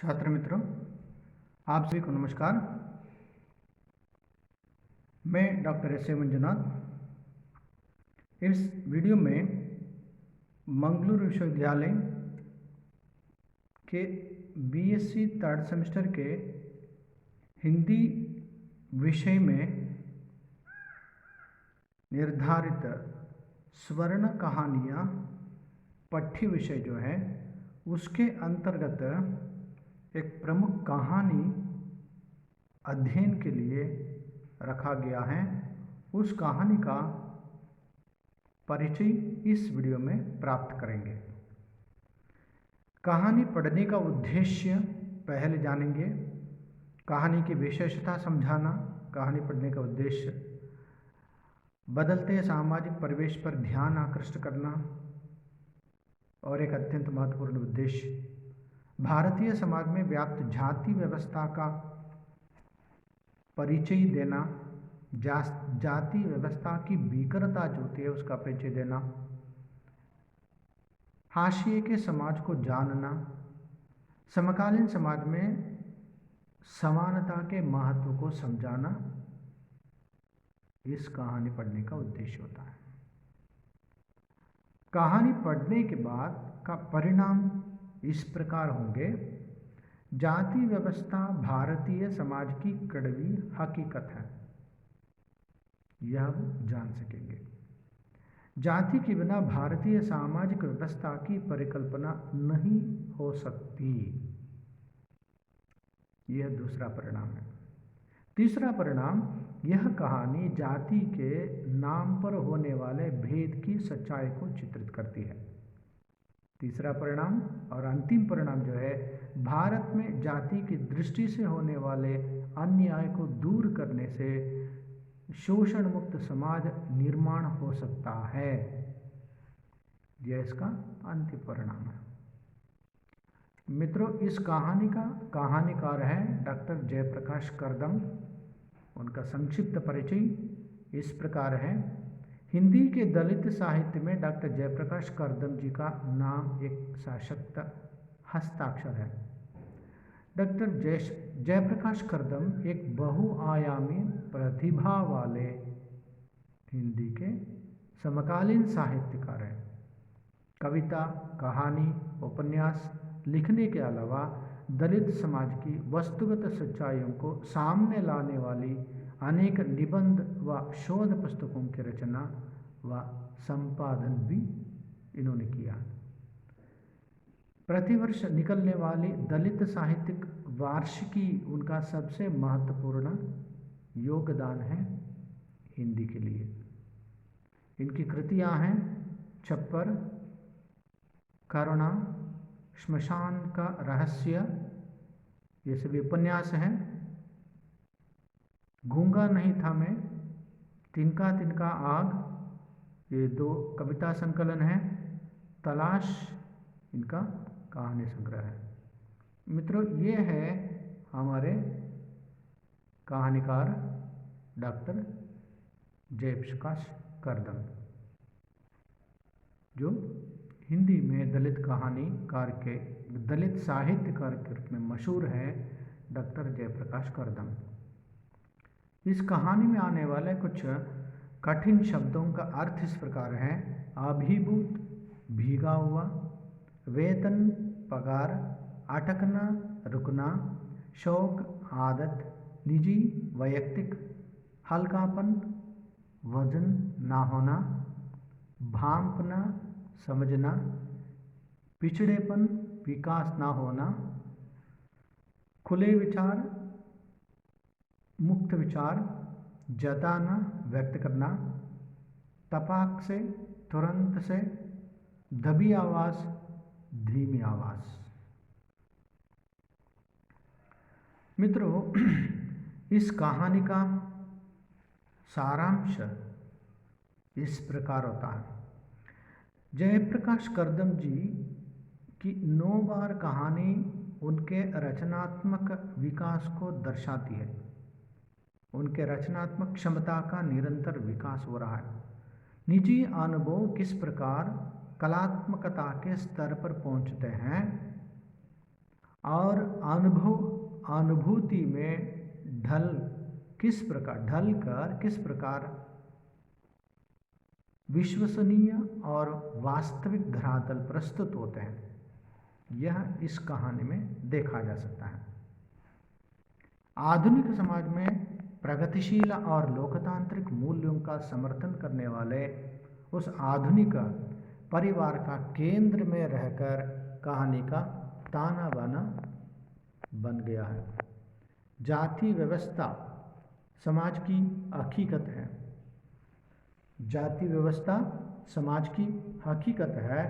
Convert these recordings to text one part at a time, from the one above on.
छात्र मित्रों, आप सभी को नमस्कार। मैं डॉक्टर एस ए मंजुनाथ इस वीडियो में मंगलुरु विश्वविद्यालय के बीएससी थर्ड सेमेस्टर के हिंदी विषय में निर्धारित स्वर्ण कहानियाँ पाठ्य विषय जो है उसके अंतर्गत एक प्रमुख कहानी अध्ययन के लिए रखा गया है। उस कहानी का परिचय इस वीडियो में प्राप्त करेंगे। कहानी पढ़ने का उद्देश्य पहले जानेंगे। कहानी की विशेषता समझाना। कहानी पढ़ने का उद्देश्य बदलते सामाजिक परिवेश पर ध्यान आकृष्ट करना। और एक अत्यंत महत्वपूर्ण उद्देश्य भारतीय समाज में व्याप्त जाति व्यवस्था का परिचय देना। जाति व्यवस्था की भीकरता जो होती है उसका परिचय देना। हाशिए के समाज को जानना। समकालीन समाज में समानता के महत्व को समझाना इस कहानी पढ़ने का उद्देश्य होता है। कहानी पढ़ने के बाद का परिणाम इस प्रकार होंगे। जाति व्यवस्था भारतीय समाज की कड़वी हकीकत है, यह हम जान सकेंगे। जाति के बिना भारतीय सामाजिक व्यवस्था की परिकल्पना नहीं हो सकती, यह दूसरा परिणाम है। तीसरा परिणाम, यह कहानी जाति के नाम पर होने वाले भेद की सच्चाई को चित्रित करती है। तीसरा परिणाम और अंतिम परिणाम जो है, भारत में जाति की दृष्टि से होने वाले अन्याय को दूर करने से शोषण मुक्त समाज निर्माण हो सकता है। यह इसका अंतिम परिणाम है। मित्रों, इस कहानी का कहानीकार है डॉक्टर जयप्रकाश करदम। उनका संक्षिप्त परिचय इस प्रकार है। हिंदी के दलित साहित्य में डॉक्टर जयप्रकाश करदम जी का नाम एक सशक्त हस्ताक्षर है। डॉक्टर जयप्रकाश करदम एक बहुआयामी प्रतिभा वाले हिंदी के समकालीन साहित्यकार हैं। कविता, कहानी, उपन्यास लिखने के अलावा दलित समाज की वस्तुगत सच्चाइयों को सामने लाने वाली अनेक निबंध व शोध पुस्तकों की रचना व संपादन भी इन्होंने किया। प्रतिवर्ष निकलने वाली दलित साहित्यिक वार्षिकी उनका सबसे महत्वपूर्ण योगदान है हिंदी के लिए। इनकी कृतियां हैं छप्पर, करुणा, श्मशान का रहस्य, ये सभी उपन्यास हैं। गूंगा नहीं था मैं, तिनका तिनका आग, ये 2 कविता संकलन है। तलाश इनका कहानी संग्रह है। मित्रों, ये है हमारे कहानीकार डॉक्टर जयप्रकाश करदम, जो हिंदी में दलित कहानीकार के दलित साहित्यकार के रूप में मशहूर है, डॉक्टर जयप्रकाश करदम। इस कहानी में आने वाले कुछ कठिन शब्दों का अर्थ इस प्रकार है। अभिभूत, भीगा हुआ, वेतन, पगार, अटकना, रुकना, शौक, आदत, निजी, वैयक्तिक, हल्कापन, वजन ना होना, भांपना, समझना, पिछड़ेपन, विकास ना होना, खुले विचार, मुक्त विचार, जताना, व्यक्त करना, तपाक से, तुरंत से, दबी आवाज, धीमी आवाज। मित्रों, इस कहानी का सारांश इस प्रकार होता है। जयप्रकाश करदम जी की 9 बार कहानी उनके रचनात्मक विकास को दर्शाती है। उनके रचनात्मक क्षमता का निरंतर विकास हो रहा है। निजी अनुभव किस प्रकार कलात्मकता के स्तर पर पहुंचते हैं और अनुभूति में ढल कर किस प्रकार विश्वसनीय और वास्तविक धरातल प्रस्तुत होते हैं, यह इस कहानी में देखा जा सकता है। आधुनिक समाज में प्रगतिशील और लोकतांत्रिक मूल्यों का समर्थन करने वाले उस आधुनिक परिवार का केंद्र में रहकर कहानी का ताना बाना बन गया है। जाति व्यवस्था समाज की हकीकत है। जाति व्यवस्था समाज की हकीकत है।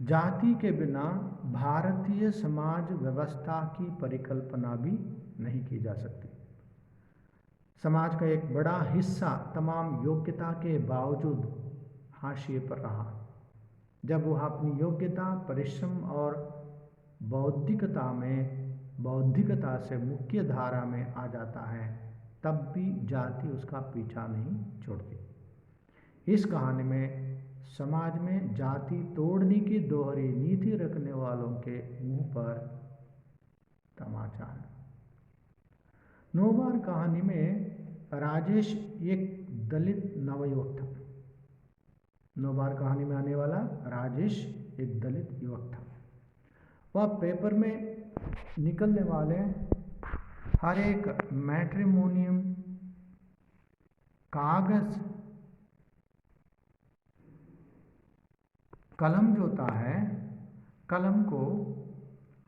जाति के बिना भारतीय समाज व्यवस्था की परिकल्पना भी नहीं की जा सकती। समाज का एक बड़ा हिस्सा तमाम योग्यता के बावजूद हाशिए पर रहा। जब वह अपनी योग्यता, परिश्रम और बौद्धिकता से मुख्य धारा में आ जाता है, तब भी जाति उसका पीछा नहीं छोड़ती। इस कहानी में समाज में जाति तोड़ने की दोहरी नीति रखने वालों के मुंह पर तमाचा है। नौबार कहानी में राजेश एक दलित नवयुवक था। नौबार कहानी में आने वाला राजेश एक दलित युवक था। वह पेपर में निकलने वाले हर एक मैट्रिमोनियम कागज कलम जो होता है, कलम को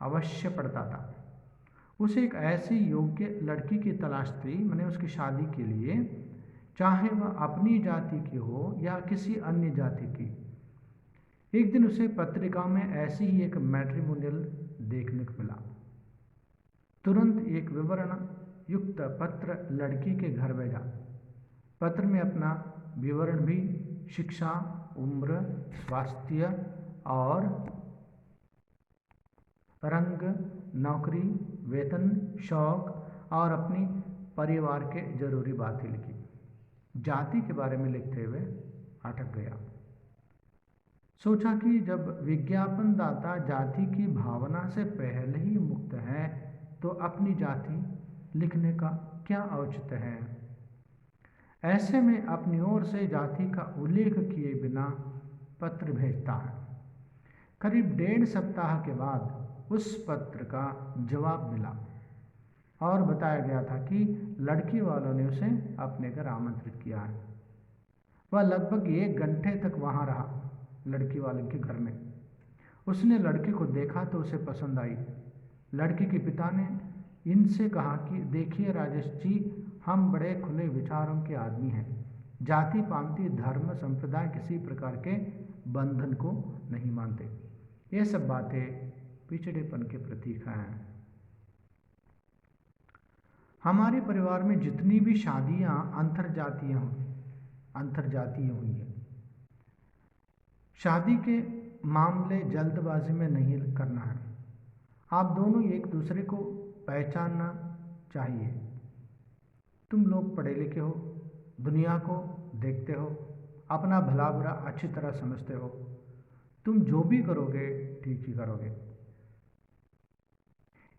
अवश्य पढ़ता था। उसे एक ऐसी योग्य लड़की की तलाश थी, मैंने उसकी शादी के लिए, चाहे वह अपनी जाति की हो या किसी अन्य जाति की। एक दिन उसे पत्रिका में ऐसी ही एक मैट्रिमोनियल देखने को मिला। तुरंत एक विवरण युक्त पत्र लड़की के घर भेजा। पत्र में अपना विवरण भी, शिक्षा, उम्र, स्वास्थ्य और रंग, नौकरी, वेतन, शौक और अपनी परिवार के जरूरी बातें लिखी। जाति के बारे में लिखते हुए अटक गया। सोचा कि जब विज्ञापनदाता जाति की भावना से पहले ही मुक्त है, तो अपनी जाति लिखने का क्या औचित्य है। ऐसे में अपनी ओर से जाति का उल्लेख किए बिना पत्र भेजता है। करीब 1.5 सप्ताह के बाद उस पत्र का जवाब मिला और बताया गया था कि लड़की वालों ने उसे अपने घर आमंत्रित किया है। वह लगभग 1 घंटे तक वहाँ रहा, लड़की वाले के घर में। उसने लड़की को देखा तो उसे पसंद आई। लड़की के पिता ने इनसे कहा कि देखिए राजेश जी, हम बड़े खुले विचारों के आदमी हैं। जाति पांति, धर्म, संप्रदाय किसी प्रकार के बंधन को नहीं मानते। ये सब बातें पिछड़ेपन के प्रतीक हैं। हमारे परिवार में जितनी भी शादियां अंतरजातीय हुई हैं, शादी के मामले जल्दबाजी में नहीं करना है। आप दोनों एक दूसरे को पहचानना चाहिए। तुम लोग पढ़े लिखे हो, दुनिया को देखते हो, अपना भला बुरा अच्छी तरह समझते हो। तुम जो भी करोगे ठीक ही करोगे।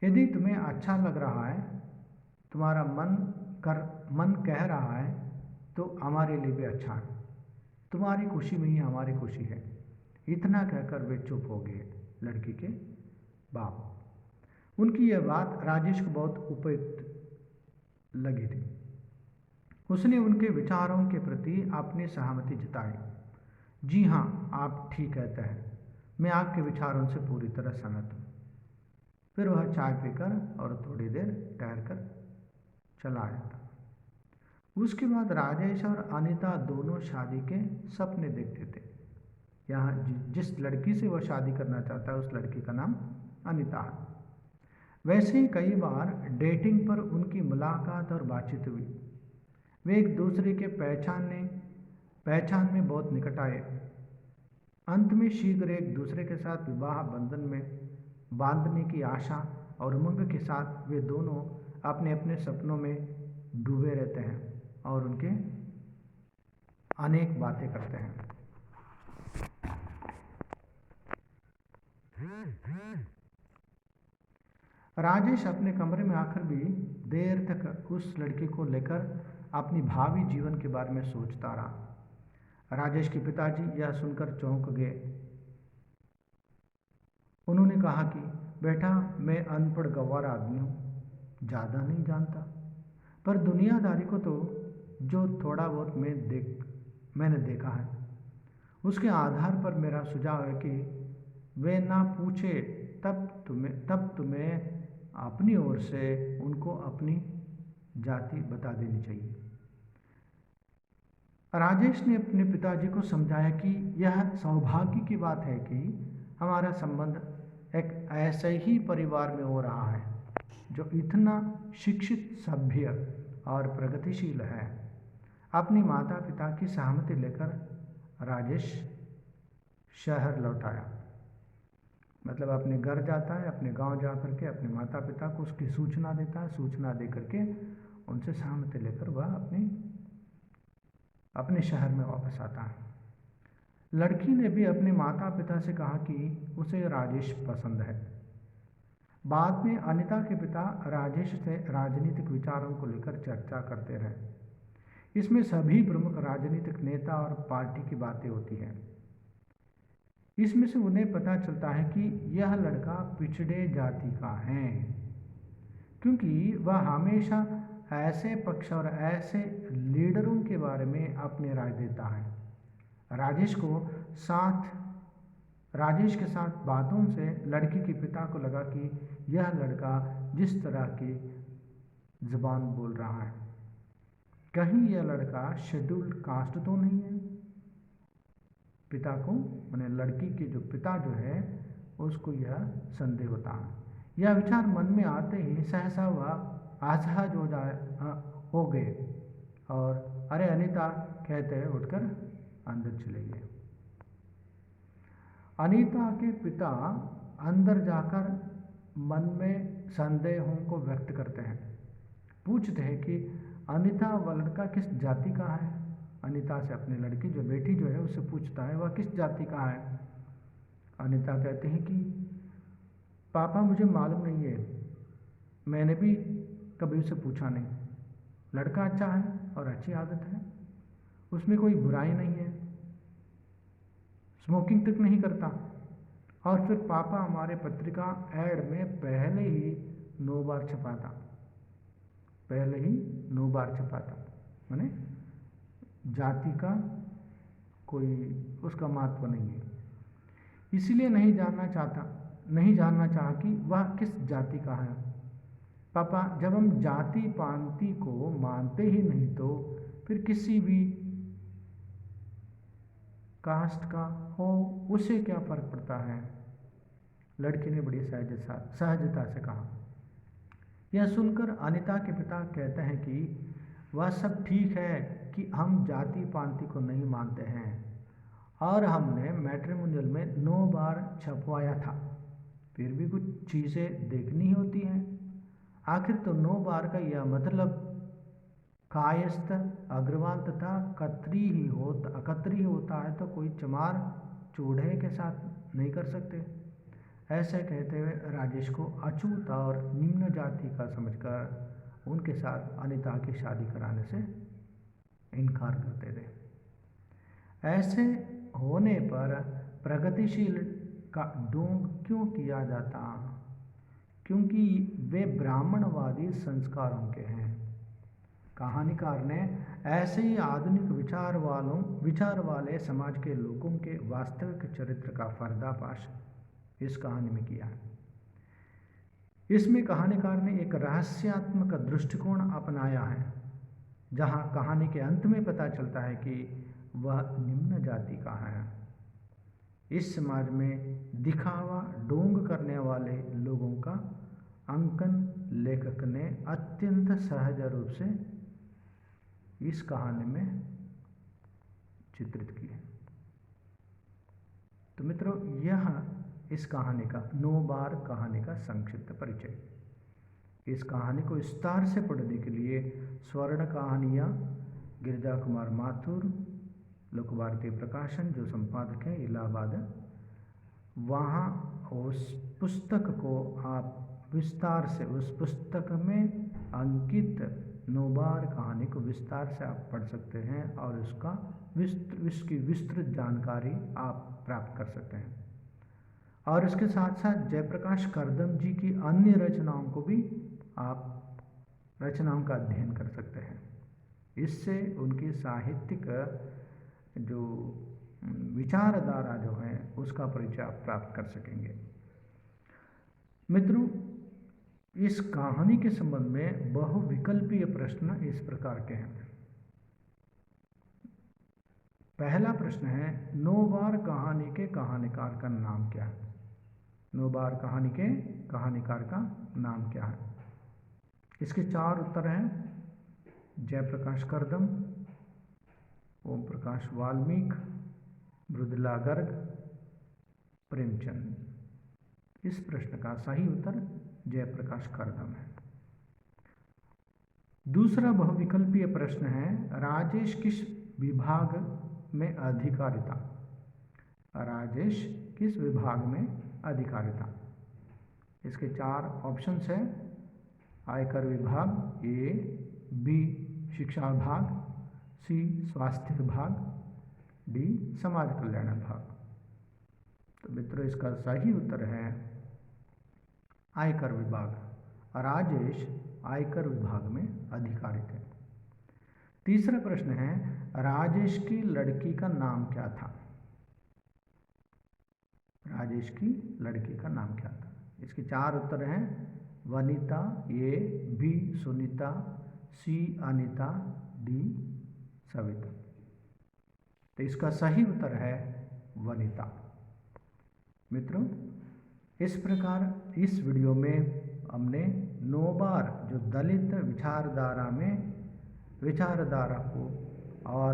यदि तुम्हें अच्छा लग रहा है, तुम्हारा मन कह रहा है, तो हमारे लिए भी अच्छा है। तुम्हारी खुशी में ही हमारी खुशी है। इतना कहकर वे चुप हो गए। लड़की के बाप। उनकी यह बात राजेश को बहुत उपयुक्त लगी थी। उसने उनके विचारों के प्रति अपनी सहमति जताई। जी हाँ, आप ठीक कहते हैं, मैं आपके विचारों से पूरी तरह सहमत हूँ। फिर वह चाय पीकर और थोड़ी देर ठहरकर चला आया था। उसके बाद राजेश और अनीता दोनों शादी के सपने देखते थे। यहाँ जिस लड़की से वह शादी करना चाहता है, उस लड़की का नाम अनीता है। वैसे ही कई बार डेटिंग पर उनकी मुलाकात और बातचीत हुई। वे एक दूसरे के पहचान में बहुत निकट आए। अंत में शीघ्र एक दूसरे के साथ विवाह बंधन में बांधने की आशा और उमंग के साथ वे दोनों अपने अपने सपनों में डूबे रहते हैं और उनके अनेक बातें करते हैं। राजेश अपने कमरे में आकर भी देर तक उस लड़की को लेकर अपनी भावी जीवन के बारे में सोचता रहा। राजेश के पिताजी यह सुनकर चौंक गए। उन्होंने कहा कि बेटा, मैं अनपढ़ गंवार आदमी हूँ, ज़्यादा नहीं जानता, पर दुनियादारी को तो जो थोड़ा बहुत मैंने देखा है, उसके आधार पर मेरा सुझाव है कि वे ना पूछे तब तुम्हें अपनी ओर से उनको अपनी जाति बता देनी चाहिए। राजेश ने अपने पिताजी को समझाया कि यह सौभाग्य की बात है कि हमारा संबंध एक ऐसे ही परिवार में हो रहा है जो इतना शिक्षित, सभ्य और प्रगतिशील है। अपनी माता पिता की सहमति लेकर राजेश शहर लौट आया। मतलब अपने घर जाता है, अपने गांव जा करके अपने माता पिता को उसकी सूचना देता है। सूचना दे करके उनसे सहमति लेकर वह अपने शहर में वापस आता है। लड़की ने भी अपने माता पिता से कहा कि उसे राजेश पसंद है। बाद में अनिता के पिता राजेश से राजनीतिक विचारों को लेकर चर्चा करते रहे। इसमें सभी प्रमुख राजनीतिक नेता और पार्टी की बातें होती हैं। इसमें से उन्हें पता चलता है कि यह लड़का पिछड़े जाति का है, क्योंकि वह हमेशा ऐसे पक्ष और ऐसे लीडरों के बारे में अपनी राय देता है। राजेश के साथ बातों से लड़की के पिता को लगा कि यह लड़का जिस तरह की जुबान बोल रहा है, कहीं यह लड़का शेड्यूल्ड कास्ट तो नहीं है। पिता को, माने लड़की के जो पिता जो है, उसको यह संदेह होता है। यह विचार मन में आते ही सहसा वह असहज हो गए और अरे अनीता कहते उठकर अंदर चले गए। अनीता के पिता अंदर जाकर मन में संदेहों को व्यक्त करते हैं। पूछते हैं कि अनीता, वह लड़का किस जाति का है। अनीता से अपनी लड़की जो बेटी जो है उससे पूछता है वह किस जाति का है। अनीता कहते हैं कि पापा मुझे मालूम नहीं है, मैंने भी कभी उसे पूछा नहीं। लड़का अच्छा है और अच्छी आदत है, उसमें कोई बुराई नहीं है, स्मोकिंग तक नहीं करता। और फिर पापा हमारे पत्रिका ऐड में पहले ही 9 बार छपाता, माने जाति का कोई उसका महत्व नहीं है। इसीलिए नहीं जानना चाहा कि वह किस जाति का है। पापा, जब हम जाति पांति को मानते ही नहीं तो फिर किसी भी कास्ट का हो उससे क्या फर्क पड़ता है। लड़की ने बड़ी सहजता से कहा। यह सुनकर अनीता के पिता कहते हैं कि वह सब ठीक है कि हम जाति पांति को नहीं मानते हैं और हमने मैट्रिमोनियल में 9 बार छपवाया था, फिर भी कुछ चीज़ें देखनी होती हैं। आखिर तो 9 बार का यह मतलब कायस्थ, अग्रवाल तथा कतरी ही होता है, तो कोई चमार चूड़े के साथ नहीं कर सकते। ऐसे कहते हुए राजेश को अछूत और निम्न जाति का समझकर उनके साथ अनीता की शादी कराने से इनकार करते थे। ऐसे होने पर प्रगतिशील का ढोंग क्यों किया जाता? क्योंकि वे ब्राह्मणवादी संस्कारों के हैं। कहानीकार ने ऐसे ही आधुनिक विचार वाले समाज के लोगों के वास्तविक चरित्र का पर्दाफाश इस कहानी में किया है। इसमें कहानीकार ने एक रहस्यात्मक दृष्टिकोण अपनाया है, जहां कहानी के अंत में पता चलता है कि वह निम्न जाति का है। इस समाज में दिखावा ढोंग करने वाले लोगों का अंकन लेखक ने अत्यंत सहज रूप से इस कहानी में चित्रित की है। तो मित्रों, यह इस कहानी का 9 बार कहानी का संक्षिप्त परिचय। इस कहानी को विस्तार से पढ़ने के लिए स्वर्ण कहानियाँ, गिरिजा कुमार माथुर, लोक भारती प्रकाशन जो संपादक हैं इलाहाबाद, वहाँ उस पुस्तक को आप विस्तार से उस पुस्तक में अंकित नोबार कहानी को विस्तार से आप पढ़ सकते हैं और इसकी विस्तृत जानकारी आप प्राप्त कर सकते हैं। और इसके साथ साथ जयप्रकाश करदम जी की अन्य रचनाओं को भी आप रचनाओं का अध्ययन कर सकते हैं। इससे उनकी साहित्यिक जो विचारधारा जो है उसका परिचय आप प्राप्त कर सकेंगे। मित्रों, इस कहानी के संबंध में बहुविकल्पीय प्रश्न इस प्रकार के हैं। पहला प्रश्न है, नोबार कहानी के कहानीकार का नाम क्या है? नोबार कहानी के कहानीकार का नाम क्या है? इसके 4 उत्तर हैं, जयप्रकाश करदम, ओम प्रकाश वाल्मीकि, मृदुला गर्ग, प्रेमचंद। इस प्रश्न का सही उत्तर जयप्रकाश करदम है। दूसरा बहुविकल्पीय प्रश्न है, राजेश किस विभाग में अधिकारिता? राजेश किस विभाग में अधिकारिता? इसके 4 ऑप्शंस हैं, आयकर विभाग, ए, बी शिक्षा विभाग, सी स्वास्थ्य विभाग, डी समाज कल्याण विभाग। तो मित्रों, इसका सही उत्तर है आयकर विभाग। राजेश आयकर विभाग में अधिकारित है। तीसरा प्रश्न है, राजेश की लड़की का नाम क्या था? राजेश की लड़की का नाम क्या था? इसके 4 उत्तर हैं, वनिता, ए, बी सुनीता, सी अनीता, डी सविता। तो इसका सही उत्तर है वनिता। मित्रों, इस प्रकार इस वीडियो में हमने नोबार जो दलित विचारधारा को और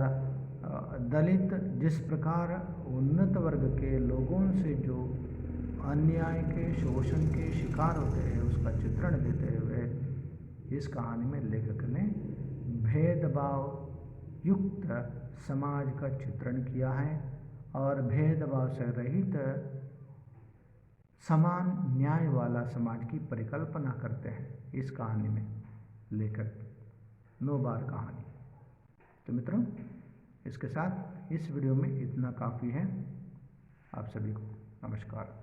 दलित जिस प्रकार उन्नत वर्ग के लोगों से जो अन्याय के शोषण के शिकार होते हैं उसका चित्रण देते हुए इस कहानी में लेखक ने भेदभाव युक्त समाज का चित्रण किया है और भेदभाव से रहित समान न्याय वाला समाज की परिकल्पना करते हैं इस कहानी में लेखक, नोबार कहानी। तो मित्रों, इसके साथ इस वीडियो में इतना काफ़ी है। आप सभी को नमस्कार।